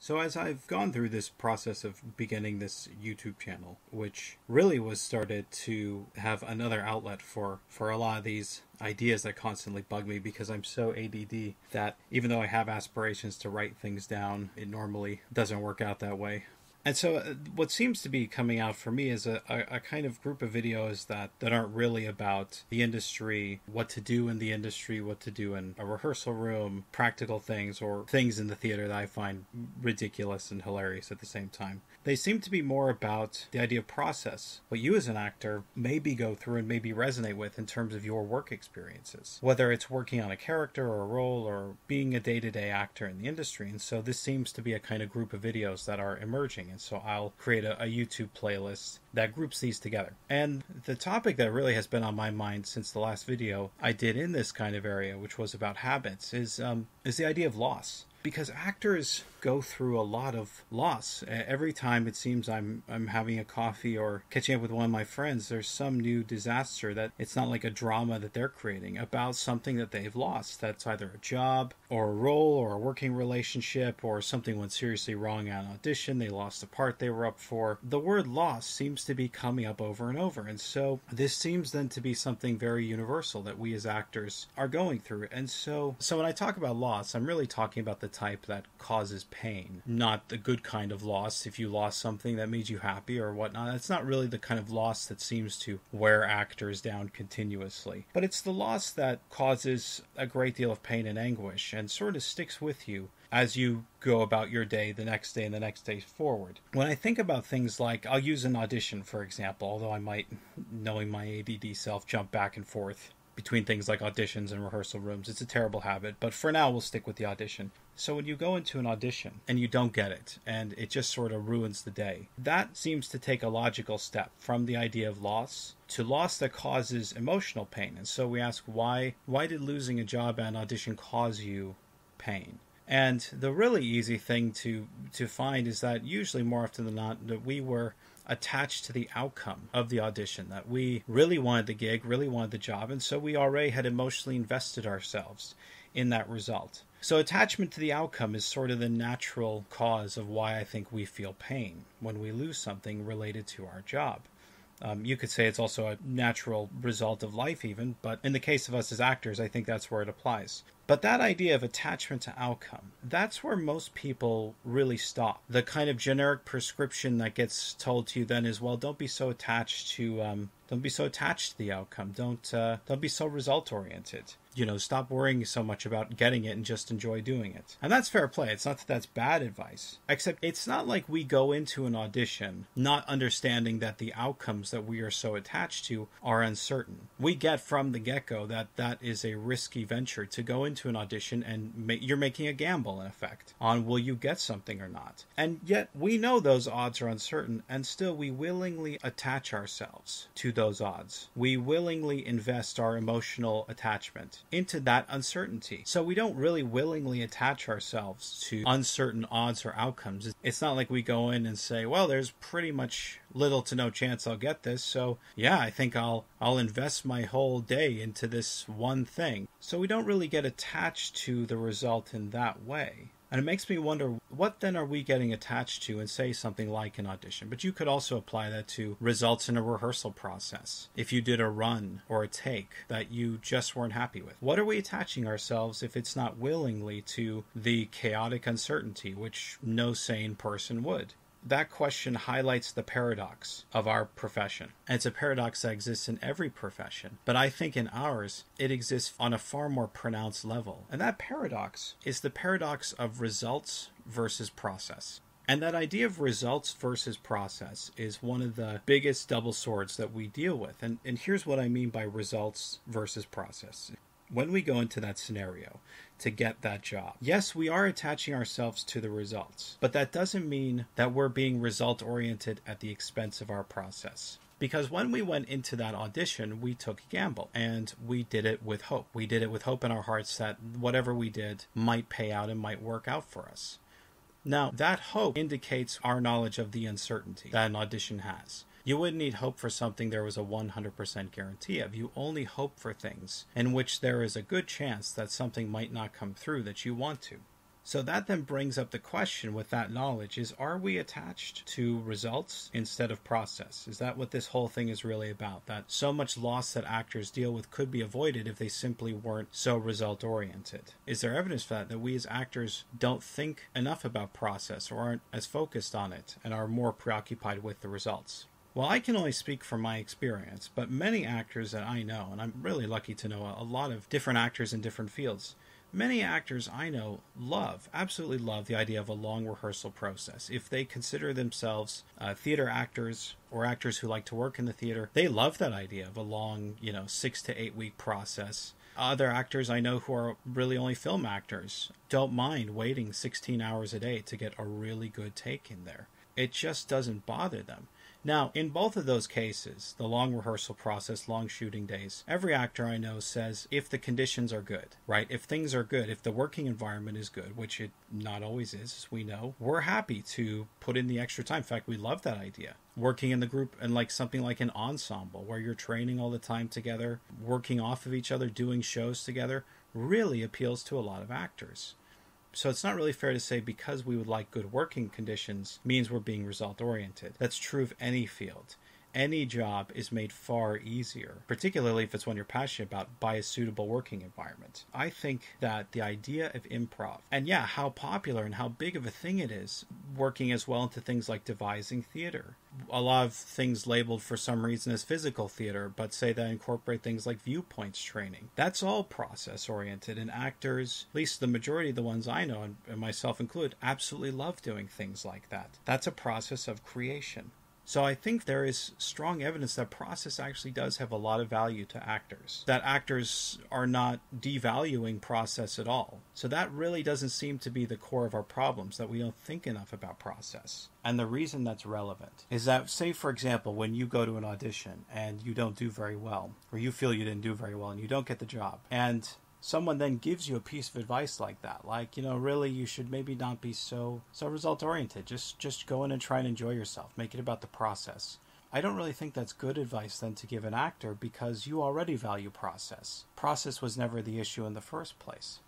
So as I've gone through this process of beginning this YouTube channel, which really was started to have another outlet for a lot of these ideas that constantly bug me because I'm so ADD that even though I have aspirations to write things down, it normally doesn't work out that way. And so what seems to be coming out for me is a kind of group of videos that aren't really about the industry, what to do in the industry, what to do in a rehearsal room, practical things, or things in the theater that I find ridiculous and hilarious at the same time. They seem to be more about the idea of process, what you as an actor maybe go through and maybe resonate with in terms of your work experiences, whether it's working on a character or a role or being a day-to-day actor in the industry. And so this seems to be a kind of group of videos that are emerging. And so I'll create a YouTube playlist that groups these together. And the topic that really has been on my mind since the last video I did in this kind of area, which was about habits, is the idea of loss. Because actors go through a lot of loss. Every time it seems I'm having a coffee or catching up with one of my friends, there's some new disaster that it's not like a drama that they're creating about something that they've lost. That's either a job or a role or a working relationship or something went seriously wrong at an audition. They lost the part they were up for. The word loss seems to be coming up over and over. And so this seems then to be something very universal that we as actors are going through. And so when I talk about loss, I'm really talking about the type that causes pain, not the good kind of loss. If you lost something that made you happy or whatnot, it's not really the kind of loss that seems to wear actors down continuously. But it's the loss that causes a great deal of pain and anguish and sort of sticks with you as you go about your day, the next day, and the next day forward. When I think about things like, I'll use an audition, for example, although I might, knowing my ADD self, jump back and forth between things like auditions and rehearsal rooms. It's a terrible habit, but for now we'll stick with the audition. So when you go into an audition and you don't get it, and it just sort of ruins the day, that seems to take a logical step from the idea of loss to loss that causes emotional pain. And so we ask, why did losing a job at an audition cause you pain? And the really easy thing to find is that usually more often than not that we were attached to the outcome of the audition, that we really wanted the gig, really wanted the job, and so we already had emotionally invested ourselves in that result. So attachment to the outcome is sort of the natural cause of why I think we feel pain when we lose something related to our job. You could say it's also a natural result of life even, but in the case of us as actors, I think that's where it applies. But that idea of attachment to outcome, that's where most people really stop. The kind of generic prescription that gets told to you then is, well, don't be so attached to the outcome. Don't be so result oriented. Stop worrying so much about getting it and just enjoy doing it. And that's fair play. It's not that that's bad advice. Except it's not like we go into an audition not understanding that the outcomes that we are so attached to are uncertain. We get from the get-go that is a risky venture to go into an audition and you're making a gamble, in effect, on will you get something or not. And yet we know those odds are uncertain, and still we willingly attach ourselves to those odds. We willingly invest our emotional attachment into that uncertainty. So we don't really willingly attach ourselves to uncertain odds or outcomes. It's not like we go in and say, well, there's pretty much little to no chance I'll get this, so yeah, I think I'll invest my whole day into this one thing. So we don't really get attached to the result in that way. And it makes me wonder, what then are we getting attached to in, say, something like an audition? But you could also apply that to results in a rehearsal process. If you did a run or a take that you just weren't happy with, what are we attaching ourselves, if it's not willingly, to the chaotic uncertainty, which no sane person would? That question highlights the paradox of our profession. And it's a paradox that exists in every profession. But I think in ours, it exists on a far more pronounced level. And that paradox is the paradox of results versus process. And that idea of results versus process is one of the biggest double swords that we deal with. And here's what I mean by results versus process. When we go into that scenario to get that job, yes, we are attaching ourselves to the results, but that doesn't mean that we're being result-oriented at the expense of our process. Because when we went into that audition, we took a gamble, and we did it with hope. We did it with hope in our hearts that whatever we did might pay out and might work out for us. Now, that hope indicates our knowledge of the uncertainty that an audition has. You wouldn't need hope for something there was a 100% guarantee of. You only hope for things in which there is a good chance that something might not come through that you want to. So that then brings up the question with that knowledge is, are we attached to results instead of process? Is that what this whole thing is really about? That so much loss that actors deal with could be avoided if they simply weren't so result oriented? Is there evidence for that we as actors don't think enough about process or aren't as focused on it and are more preoccupied with the results? Well, I can only speak from my experience, but many actors that I know, and I'm really lucky to know a lot of different actors in different fields, many actors I know absolutely love the idea of a long rehearsal process. If they consider themselves theater actors or actors who like to work in the theater, they love that idea of a long, 6 to 8 week process. Other actors I know who are really only film actors don't mind waiting 16 hours a day to get a really good take in there. It just doesn't bother them. Now, in both of those cases, the long rehearsal process, long shooting days, every actor I know says if the conditions are good, right? If things are good, if the working environment is good, which it not always is, as we know, we're happy to put in the extra time. In fact, we love that idea. Working in the group and like something like an ensemble where you're training all the time together, working off of each other, doing shows together, really appeals to a lot of actors. So it's not really fair to say because we would like good working conditions means we're being result oriented. That's true of any field. Any job is made far easier, particularly if it's one you're passionate about, by a suitable working environment. I think that the idea of improv, and how popular and how big of a thing it is, working as well into things like devising theater. A lot of things labeled for some reason as physical theater, but say that incorporate things like viewpoints training. That's all process oriented, and actors, at least the majority of the ones I know, and myself included, absolutely love doing things like that. That's a process of creation. So I think there is strong evidence that process actually does have a lot of value to actors. That actors are not devaluing process at all. So that really doesn't seem to be the core of our problems, that we don't think enough about process. And the reason that's relevant is that, say, for example, when you go to an audition and you don't do very well, or you feel you didn't do very well and you don't get the job, and someone then gives you a piece of advice like that, like, really you should maybe not be so result oriented. Just go in and try and enjoy yourself. Make it about the process. I don't really think that's good advice then to give an actor, because you already value process. Process was never the issue in the first place.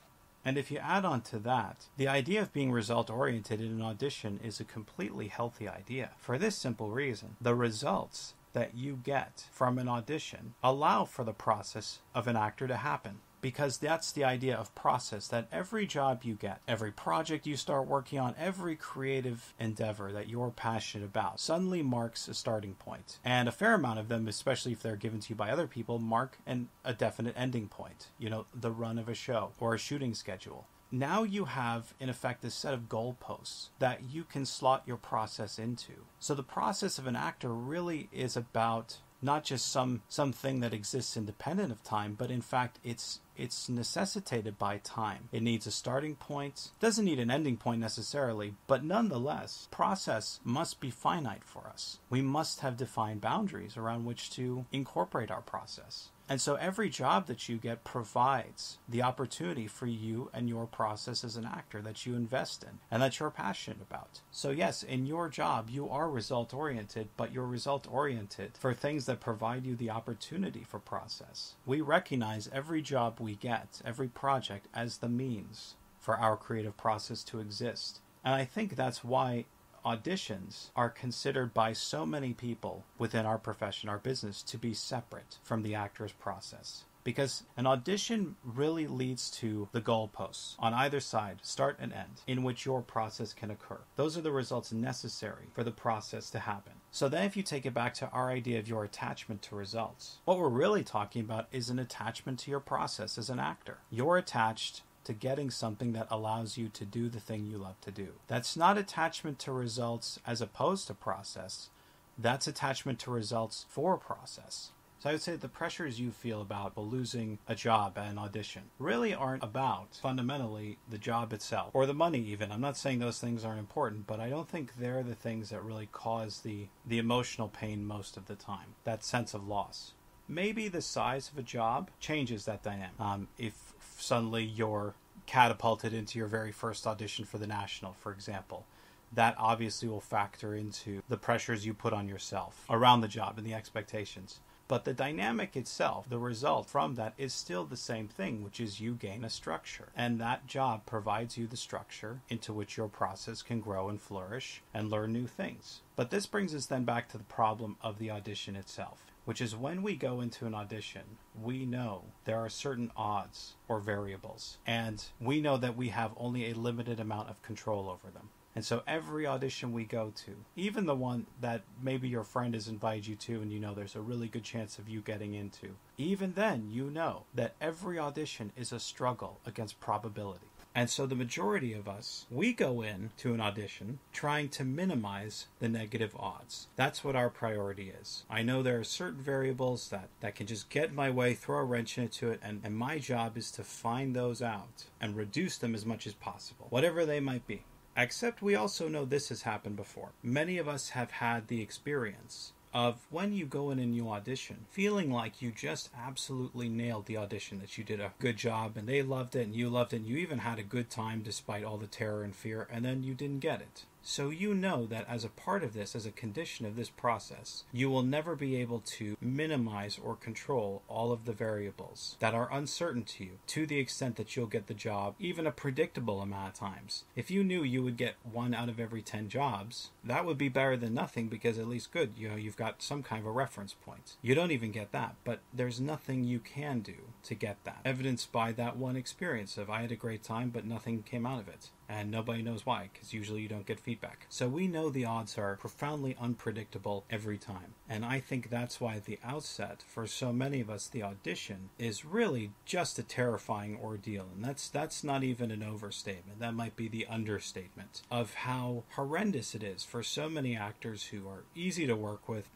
And if you add on to that, the idea of being result oriented in an audition is a completely healthy idea. For this simple reason, the results that you get from an audition allow for the process of an actor to happen. Because that's the idea of process, that every job you get, every project you start working on, every creative endeavor that you're passionate about suddenly marks a starting point. And a fair amount of them, especially if they're given to you by other people, mark a definite ending point. The run of a show or a shooting schedule. Now you have, in effect, this set of goalposts that you can slot your process into. So the process of an actor really is about not just something that exists independent of time, but in fact it's necessitated by time. It needs a starting point, doesn't need an ending point necessarily, but nonetheless, process must be finite for us. We must have defined boundaries around which to incorporate our process. And so every job that you get provides the opportunity for you and your process as an actor that you invest in and that you're passionate about. So yes, in your job, you are result-oriented, but you're result-oriented for things that provide you the opportunity for process. We recognize every job we get, every project, as the means for our creative process to exist. And I think that's why auditions are considered by so many people within our profession, our business, to be separate from the actor's process. Because an audition really leads to the goalposts on either side, start and end, in which your process can occur. Those are the results necessary for the process to happen. So then if you take it back to our idea of your attachment to results, what we're really talking about is an attachment to your process as an actor. You're attached to getting something that allows you to do the thing you love to do. That's not attachment to results as opposed to process. That's attachment to results for process. So I would say the pressures you feel about losing a job at an audition really aren't about fundamentally the job itself or the money even. I'm not saying those things aren't important, but I don't think they're the things that really cause the emotional pain most of the time, that sense of loss. Maybe the size of a job changes that dynamic. If suddenly you're catapulted into your very first audition for the National, for example, that obviously will factor into the pressures you put on yourself around the job and the expectations. But the dynamic itself, the result from that, is still the same thing, which is you gain a structure. And that job provides you the structure into which your process can grow and flourish and learn new things. But this brings us then back to the problem of the audition itself, which is when we go into an audition, we know there are certain odds or variables, and we know that we have only a limited amount of control over them. And so every audition we go to, even the one that maybe your friend has invited you to and you know there's a really good chance of you getting into, even then you know that every audition is a struggle against probability. And so the majority of us, we go in to an audition trying to minimize the negative odds. That's what our priority is. I know there are certain variables that can just get in my way, throw a wrench into it, and my job is to find those out and reduce them as much as possible, whatever they might be. Except we also know this has happened before. Many of us have had the experience of when you go in and you audition, feeling like you just absolutely nailed the audition, that you did a good job and they loved it and you loved it and you even had a good time despite all the terror and fear, and then you didn't get it. So you know that as a part of this, as a condition of this process, you will never be able to minimize or control all of the variables that are uncertain to you to the extent that you'll get the job even a predictable amount of times. If you knew you would get 1 out of every 10 jobs, that would be better than nothing, because at least good, you've got some kind of a reference point. You don't even get that, but there's nothing you can do to get that. Evidenced by that one experience of I had a great time, but nothing came out of it. And nobody knows why, because usually you don't get feedback. So we know the odds are profoundly unpredictable every time. And I think that's why at the outset, for so many of us, the audition is really just a terrifying ordeal. And that's not even an overstatement. That might be the understatement of how horrendous it is for so many actors who are easy to work with,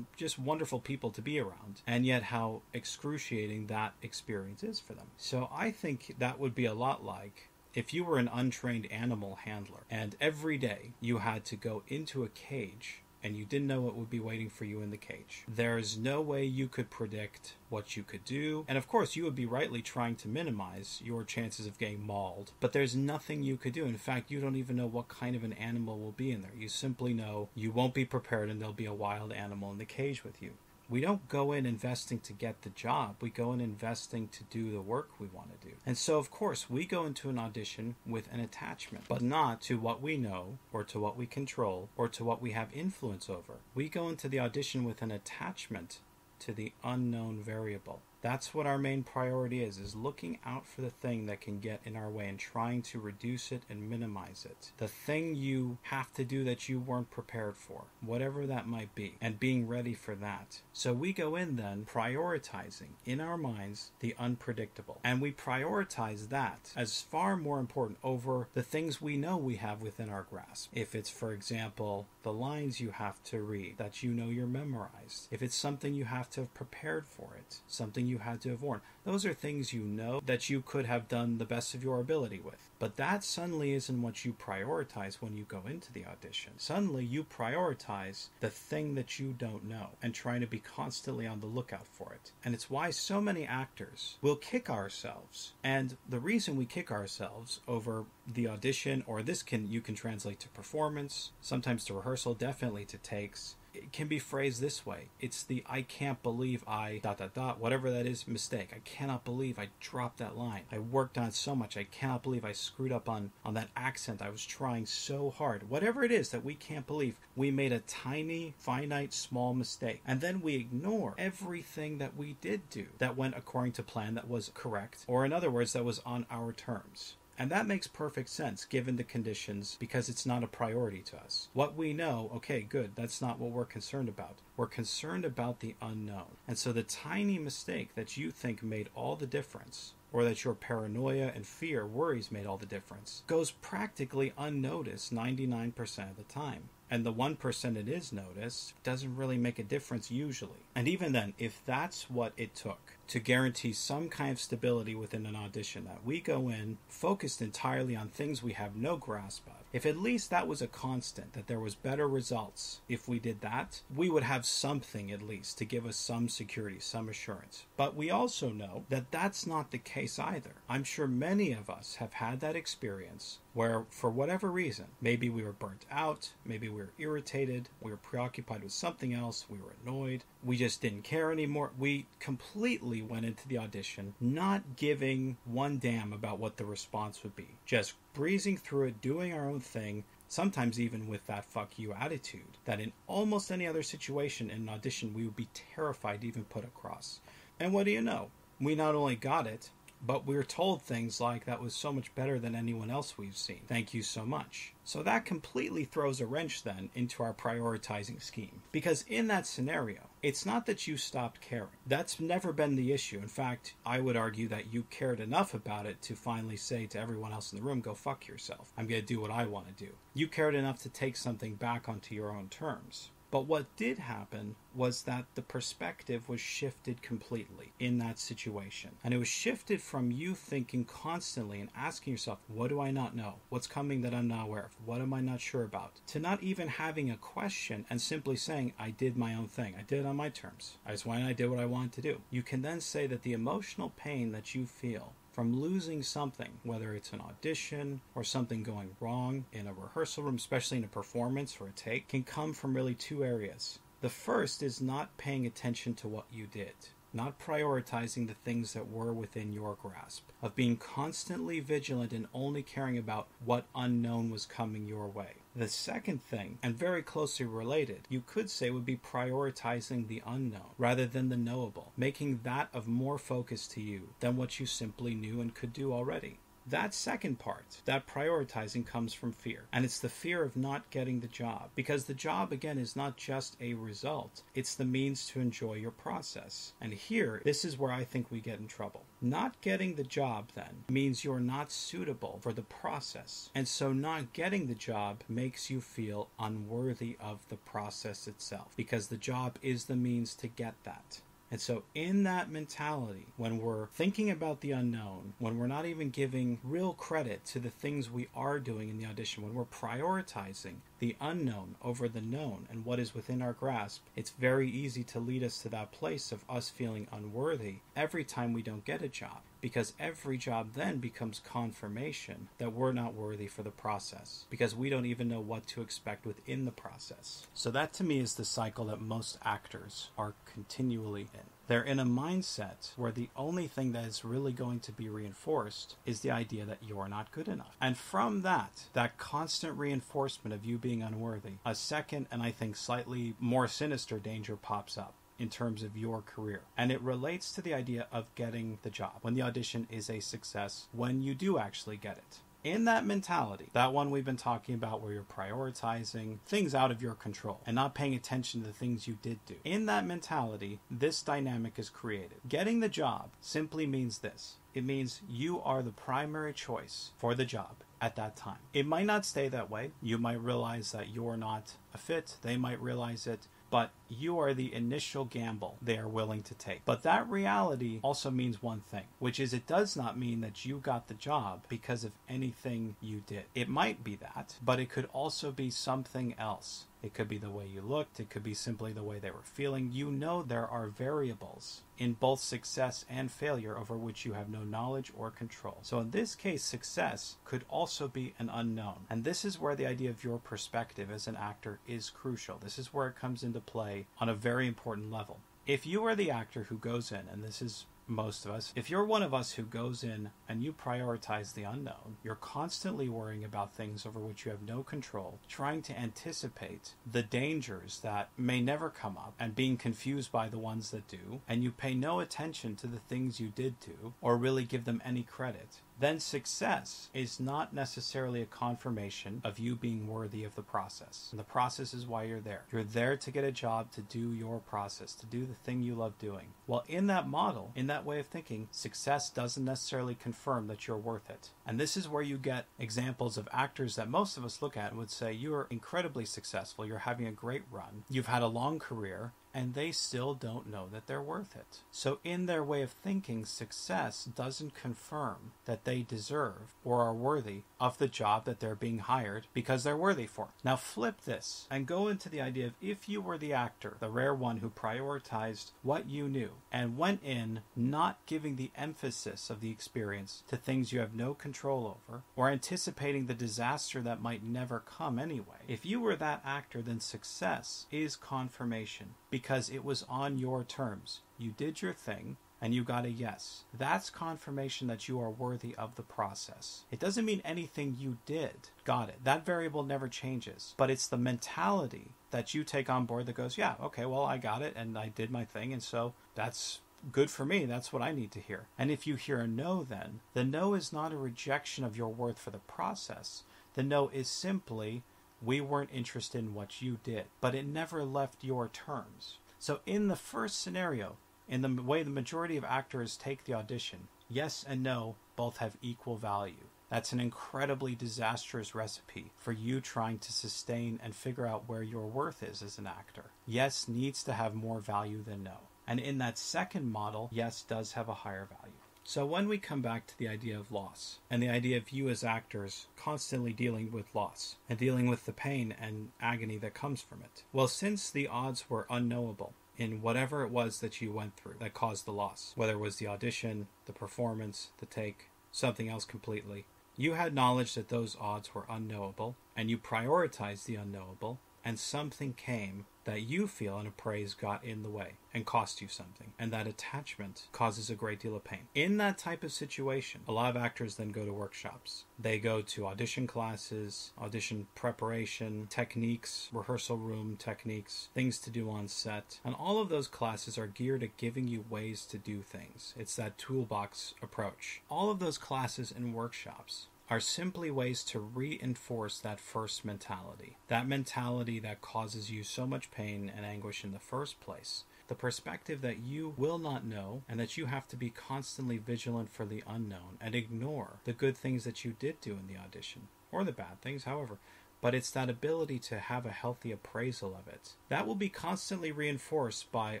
just wonderful people to be around, and yet how excruciating that experience is for them. So I think that would be a lot like if you were an untrained animal handler and every day you had to go into a cage and you didn't know what would be waiting for you in the cage. There's no way you could predict what you could do. And of course, you would be rightly trying to minimize your chances of getting mauled. But there's nothing you could do. In fact, you don't even know what kind of an animal will be in there. You simply know you won't be prepared and there'll be a wild animal in the cage with you. We don't go in investing to get the job. We go in investing to do the work we want to do. And so, of course, we go into an audition with an attachment, but not to what we know or to what we control or to what we have influence over. We go into the audition with an attachment to the unknown variable. That's what our main priority is looking out for the thing that can get in our way and trying to reduce it and minimize it. The thing you have to do that you weren't prepared for, whatever that might be, and being ready for that. So we go in then prioritizing in our minds the unpredictable. And we prioritize that as far more important over the things we know we have within our grasp. If it's, for example, the lines you have to read that you know you're memorized. If it's something you have to have prepared for it, something you had to have worn. Those are things you know that you could have done the best of your ability with. But that suddenly isn't what you prioritize when you go into the audition. Suddenly you prioritize the thing that you don't know and trying to be constantly on the lookout for it. And it's why so many actors will kick ourselves. And the reason we kick ourselves over the audition, or you can translate to performance, sometimes to rehearsal, definitely to takes. It can be phrased this way. It's the I can't believe whatever that is, mistake. I cannot believe I dropped that line. I worked on it so much. I cannot believe I screwed up on that accent. I was trying so hard. Whatever it is that we can't believe, we made a tiny, finite, small mistake. And then we ignore everything that we did do that went according to plan, that was correct, or in other words, that was on our terms. And that makes perfect sense given the conditions, because it's not a priority to us. What we know, okay, good, that's not what we're concerned about. We're concerned about the unknown. And so the tiny mistake that you think made all the difference, or that your paranoia and fear, worries made all the difference, goes practically unnoticed 99% of the time. And the 1% it is noticed doesn't really make a difference usually. And even then, if that's what it took to guarantee some kind of stability within an audition, that we go in focused entirely on things we have no grasp of, if at least that was a constant, that there was better results if we did that, we would have something at least to give us some security, some assurance. But we also know that that's not the case either. I'm sure many of us have had that experience where for whatever reason, maybe we were burnt out, maybe we were irritated, we were preoccupied with something else, we were annoyed, we just didn't care anymore. We completely went into the audition not giving one damn about what the response would be, just breezing through it, doing our own thing, sometimes even with that fuck you attitude that in almost any other situation in an audition we would be terrified to even put across. And what do you know? We not only got it, but we were told things like that was so much better than anyone else we've seen. Thank you so much. So that completely throws a wrench then into our prioritizing scheme. Because in that scenario, it's not that you stopped caring. That's never been the issue. In fact, I would argue that you cared enough about it to finally say to everyone else in the room, go fuck yourself. I'm going to do what I want to do. You cared enough to take something back onto your own terms. But what did happen was that the perspective was shifted completely in that situation. And it was shifted from you thinking constantly and asking yourself, what do I not know? What's coming that I'm not aware of? What am I not sure about? To not even having a question and simply saying, I did my own thing. I did it on my terms. I just went and I did what I wanted to do. You can then say that the emotional pain that you feel from losing something, whether it's an audition or something going wrong in a rehearsal room, especially in a performance or a take, can come from really two areas. The first is not paying attention to what you did, not prioritizing the things that were within your grasp, of being constantly vigilant and only caring about what unknown was coming your way. The second thing, and very closely related, you could say would be prioritizing the unknown rather than the knowable, making that of more focus to you than what you simply knew and could do already. That second part, that prioritizing, comes from fear. And it's the fear of not getting the job. Because the job, again, is not just a result. It's the means to enjoy your process. And here, this is where I think we get in trouble. Not getting the job, then, means you're not suitable for the process. And so not getting the job makes you feel unworthy of the process itself. Because the job is the means to get that. And so in that mentality, when we're thinking about the unknown, when we're not even giving real credit to the things we are doing in the audition, when we're prioritizing the unknown over the known and what is within our grasp, it's very easy to lead us to that place of us feeling unworthy every time we don't get a job. Because every job then becomes confirmation that we're not worthy for the process, because we don't even know what to expect within the process. So that to me is the cycle that most actors are continually in. They're in a mindset where the only thing that is really going to be reinforced is the idea that you're not good enough. And from that constant reinforcement of you being unworthy, a second and I think slightly more sinister danger pops up in terms of your career. And it relates to the idea of getting the job, when the audition is a success, when you do actually get it. In that mentality, that one we've been talking about where you're prioritizing things out of your control and not paying attention to the things you did do. In that mentality, this dynamic is created. Getting the job simply means this. It means you are the primary choice for the job at that time. It might not stay that way. You might realize that you're not a fit. They might realize it. But you are the initial gamble they are willing to take. But that reality also means one thing, which is it does not mean that you got the job because of anything you did. It might be that, but it could also be something else. It could be the way you looked. It could be simply the way they were feeling. You know there are variables in both success and failure over which you have no knowledge or control. So in this case, success could also be an unknown. And this is where the idea of your perspective as an actor is crucial. This is where it comes into play on a very important level. If you are the actor who goes in, and this is most of us, if you're one of us who goes in and you prioritize the unknown, you're constantly worrying about things over which you have no control, trying to anticipate the dangers that may never come up and being confused by the ones that do, and you pay no attention to the things you did do or really give them any credit, then success is not necessarily a confirmation of you being worthy of the process. And the process is why you're there. You're there to get a job, to do your process, to do the thing you love doing. Well, in that model, in that way of thinking, success doesn't necessarily confirm that you're worth it. And this is where you get examples of actors that most of us look at and would say, you are incredibly successful, you're having a great run, you've had a long career, and they still don't know that they're worth it. So in their way of thinking, success doesn't confirm that they deserve or are worthy of the job that they're being hired because they're worthy for. Now flip this and go into the idea of if you were the actor, the rare one who prioritized what you knew and went in not giving the emphasis of the experience to things you have no control over or anticipating the disaster that might never come anyway. If you were that actor, then success is confirmation because it was on your terms. You did your thing and you got a yes. That's confirmation that you are worthy of the process. It doesn't mean anything you did got it. That variable never changes, but it's the mentality that you take on board that goes, yeah, okay, well, I got it and I did my thing, and so that's good for me. That's what I need to hear. And if you hear a no, then the no is not a rejection of your worth for the process. The no is simply, we weren't interested in what you did, but it never left your terms. So in the first scenario, in the way the majority of actors take the audition, yes and no both have equal value. That's an incredibly disastrous recipe for you trying to sustain and figure out where your worth is as an actor. Yes needs to have more value than no. And in that second model, yes does have a higher value. So when we come back to the idea of loss and the idea of you as actors constantly dealing with loss and dealing with the pain and agony that comes from it, well, since the odds were unknowable in whatever it was that you went through that caused the loss, whether it was the audition, the performance, the take, something else completely, you had knowledge that those odds were unknowable and you prioritized the unknowable, and something came that you feel and appraise got in the way and cost you something, and that attachment causes a great deal of pain. In that type of situation, a lot of actors then go to workshops. They go to audition classes, audition preparation, techniques, rehearsal room techniques, things to do on set, and all of those classes are geared at giving you ways to do things. It's that toolbox approach. All of those classes and workshops are simply ways to reinforce that first mentality. That mentality that causes you so much pain and anguish in the first place. The perspective that you will not know and that you have to be constantly vigilant for the unknown and ignore the good things that you did do in the audition, or the bad things, however. But it's that ability to have a healthy appraisal of it. That will be constantly reinforced by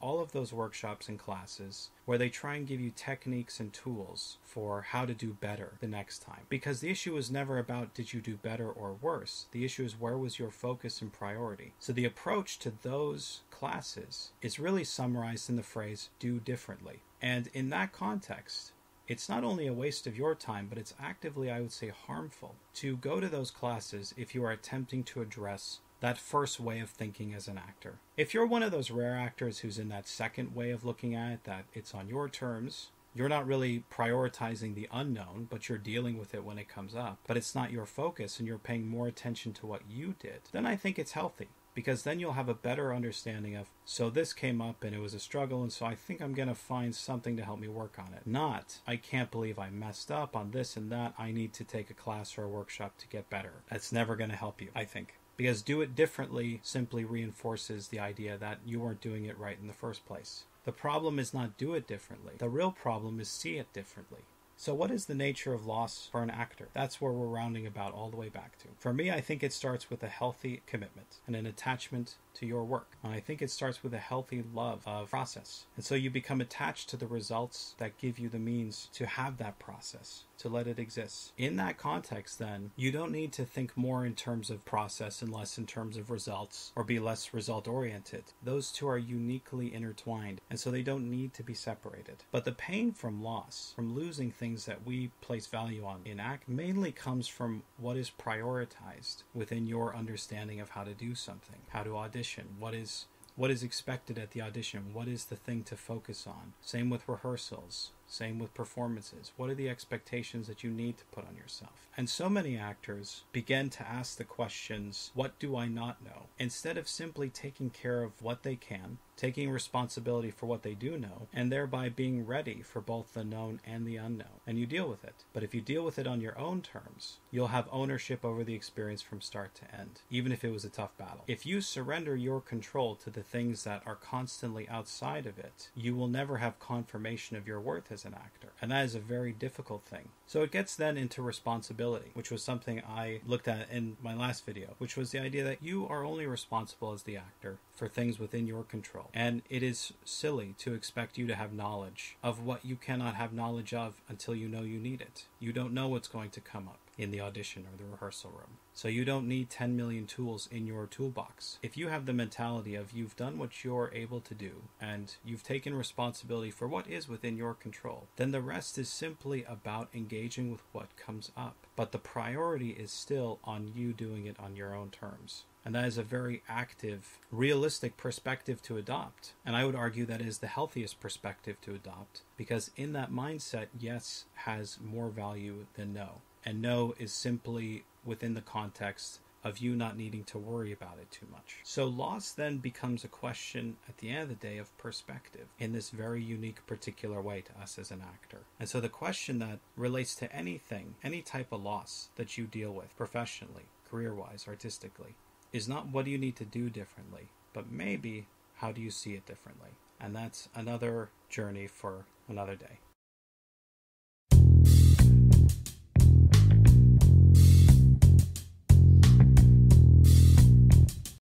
all of those workshops and classes where they try and give you techniques and tools for how to do better the next time. Because the issue is never about did you do better or worse. The issue is where was your focus and priority. So the approach to those classes is really summarized in the phrase, do differently. And in that context, it's not only a waste of your time, but it's actively, I would say, harmful to go to those classes if you are attempting to address that first way of thinking as an actor. If you're one of those rare actors who's in that second way of looking at it, that it's on your terms, you're not really prioritizing the unknown, but you're dealing with it when it comes up, but it's not your focus and you're paying more attention to what you did, then I think it's healthy. Because then you'll have a better understanding of, so this came up and it was a struggle, and so I think I'm going to find something to help me work on it. Not, I can't believe I messed up on this and that, I need to take a class or a workshop to get better. That's never going to help you, I think. Because do it differently simply reinforces the idea that you weren't doing it right in the first place. The problem is not do it differently. The real problem is see it differently. So what is the nature of loss for an actor? That's where we're rounding about all the way back to. For me, I think it starts with a healthy commitment and an attachment to your work. And I think it starts with a healthy love of process. And so you become attached to the results that give you the means to have that process, to let it exist. In that context, then, you don't need to think more in terms of process and less in terms of results, or be less result-oriented. Those two are uniquely intertwined, and so they don't need to be separated. But the pain from loss, from losing things that we place value on in act, mainly comes from what is prioritized within your understanding of how to do something, how to audition, what is expected at the audition, what is the thing to focus on. Same with rehearsals, same with performances. What are the expectations that you need to put on yourself? And so many actors begin to ask the questions, what do I not know? Instead of simply taking care of what they can, taking responsibility for what they do know, and thereby being ready for both the known and the unknown. And you deal with it. But if you deal with it on your own terms, you'll have ownership over the experience from start to end, even if it was a tough battle. If you surrender your control to the things that are constantly outside of it, you will never have confirmation of your worth as an actor. And that is a very difficult thing. So it gets then into responsibility, which was something I looked at in my last video, which was the idea that you are only responsible as the actor for things within your control. And it is silly to expect you to have knowledge of what you cannot have knowledge of until you know you need it. You don't know what's going to come up in the audition or the rehearsal room. So you don't need 10 million tools in your toolbox. If you have the mentality of you've done what you're able to do and you've taken responsibility for what is within your control, then the rest is simply about engaging with what comes up. But the priority is still on you doing it on your own terms. And that is a very active, realistic perspective to adopt. And I would argue that is the healthiest perspective to adopt, because in that mindset, yes has more value than no. And no is simply within the context of you not needing to worry about it too much. So loss then becomes a question at the end of the day of perspective in this very unique particular way to us as an actor. And so the question that relates to anything, any type of loss that you deal with professionally, career-wise, artistically, is not what do you need to do differently, but maybe how do you see it differently. And that's another journey for another day.